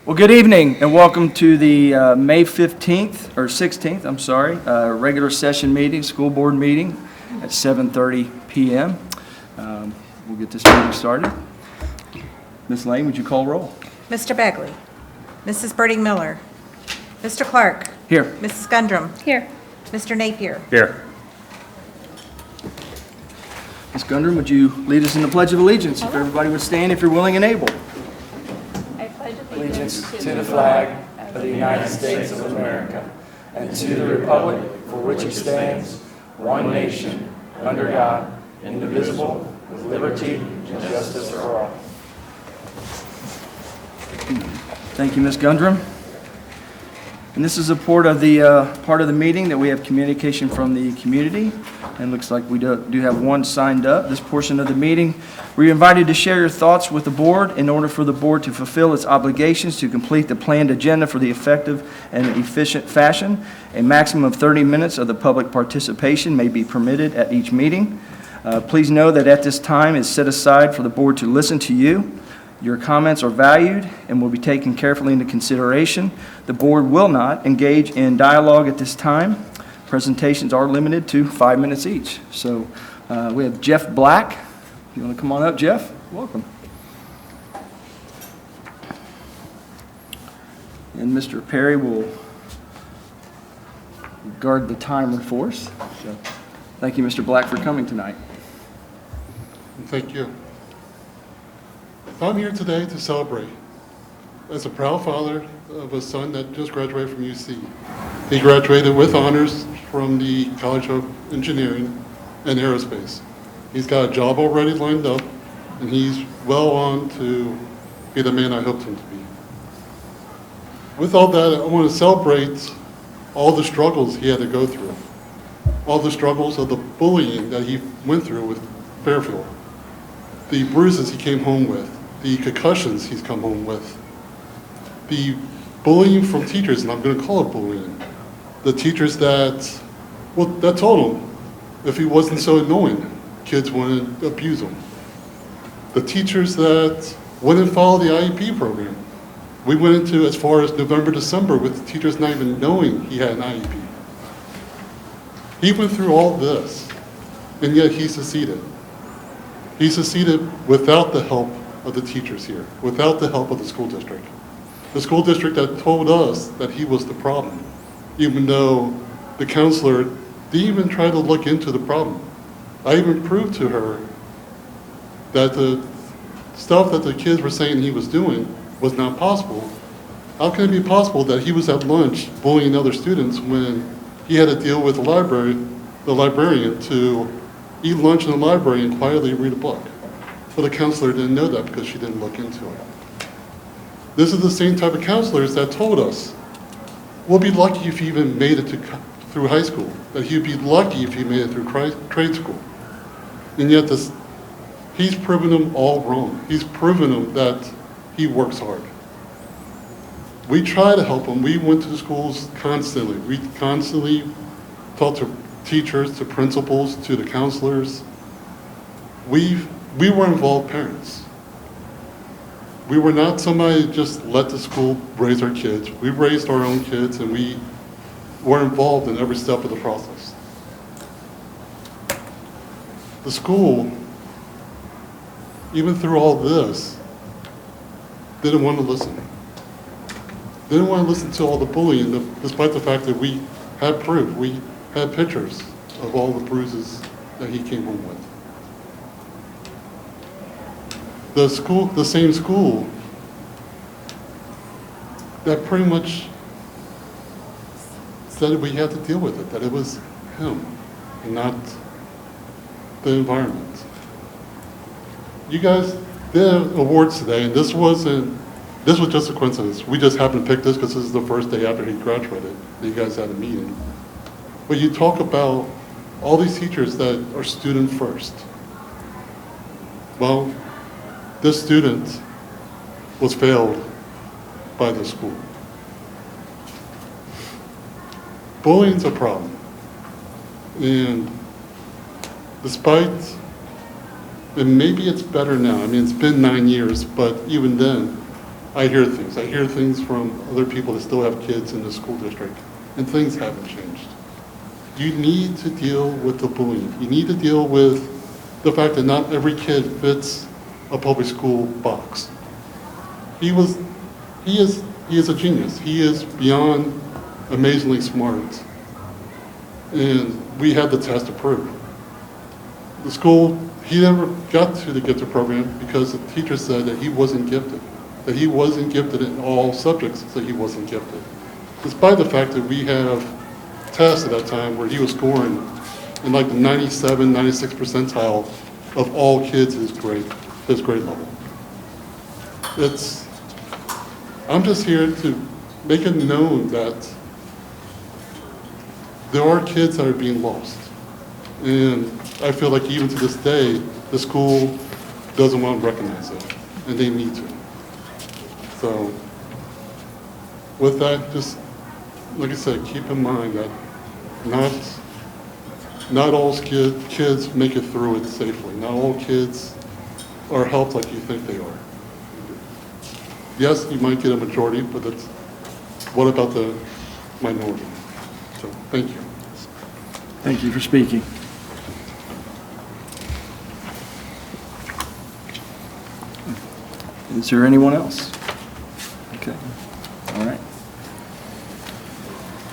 Well, good evening and welcome to the May 15th, or 16th, I'm sorry, regular session meeting, school board meeting at 7:30 p.m. We'll get this meeting started. Ms. Lane, would you call roll? Mr. Begley. Mrs. Birding Miller. Mr. Clark. Here. Mrs. Gundrum. Here. Mr. Napier. Here. Ms. Gundrum, would you lead us in the Pledge of Allegiance? If everybody would stand if you're willing and able. I pledge Allegiance to the flag of the United States of America and to the republic for which it stands, one nation, under God, indivisible, with liberty and justice for all. Thank you, Ms. Gundrum. And this is a part of the meeting that we have communication from the community. And it looks like we do have one signed up. This portion of the meeting, we're invited to share your thoughts with the board in order for the board to fulfill its obligations to complete the planned agenda for the effective and efficient fashion. A maximum of 30 minutes of the public participation may be permitted at each meeting. Please know that at this time is set aside for the board to listen to you. Your comments are valued and will be taken carefully into consideration. The board will not engage in dialogue at this time. Presentations are limited to 5 minutes each. So we have Jeff Black. You want to come on up, Jeff? Welcome. And Mr. Perry will guard the timer for us. So thank you, Mr. Black, for coming tonight. Thank you. I'm here today to celebrate. As a proud father of a son that just graduated from UC. He graduated with honors from the College of Engineering and Aerospace. He's got a job already lined up, and he's well on to be the man I hoped him to be. With all that, I want to celebrate all the struggles he had to go through, all the struggles of the bullying that he went through with Fairfield, the bruises he came home with, the concussions he's come home with, the bullying from teachers, and I'm going to call it bullying. The teachers that told him if he wasn't so annoying, kids wouldn't abuse him. The teachers that wouldn't follow the IEP program. We went into as far as November, December with the teachers not even knowing he had an IEP. He went through all this, and yet he succeeded. He succeeded without the help of the teachers here, without the help of the school district. The school district that told us that he was the problem, even though the counselor didn't even try to look into the problem. I even proved to her that the stuff that the kids were saying he was doing was not possible. How can it be possible that he was at lunch bullying other students when he had to deal with the librarian to eat lunch in the library and quietly read a book? But the counselor didn't know that because she didn't look into it. This is the same type of counselors that told us, we'll be lucky if he even made it through high school, that he'd be lucky if he made it through trade school. And yet he's proven them all wrong. He's proven them that he works hard. We try to help him. We went to the schools constantly. We constantly talked to teachers, to principals, to the counselors. We were involved parents. We were not somebody that just let the school raise our kids. We raised our own kids, and we were involved in every step of the process. The school, even through all this, didn't want to listen. Didn't want to listen to all the bullying, despite the fact that we had proof. We had pictures of all the bruises that he came home with. The same school that pretty much said we had to deal with it, that it was him and not the environment. You guys did awards today, and this was just a coincidence. We just happened to pick this because this is the first day after he graduated that you guys had a meeting. But you talk about all these teachers that are student first. Well, this student was failed by the school. Bullying's a problem. And despite, and maybe it's better now, I mean, it's been 9 years, but even then, I hear things. I hear things from other people that still have kids in the school district, and things haven't changed. You need to deal with the bullying. You need to deal with the fact that not every kid fits a public school box. He is a genius. He is beyond amazingly smart. And we had the test to prove. The school, he never got to the gifted program because the teacher said that he wasn't gifted. That he wasn't gifted in all subjects, so he wasn't gifted. Despite the fact that we have tests at that time where he was scoring in like the 97, 96 percentile of all kids his grade level. I'm just here to make it known that there are kids that are being lost. And I feel like even to this day, the school doesn't want to recognize it, and they need to. So with that, just like I said, keep in mind that not all kids make it through it safely. Not all kids are helped like you think they are. Yes, you might get a majority, but what about the minority? So, thank you. Thank you for speaking. Is there anyone else?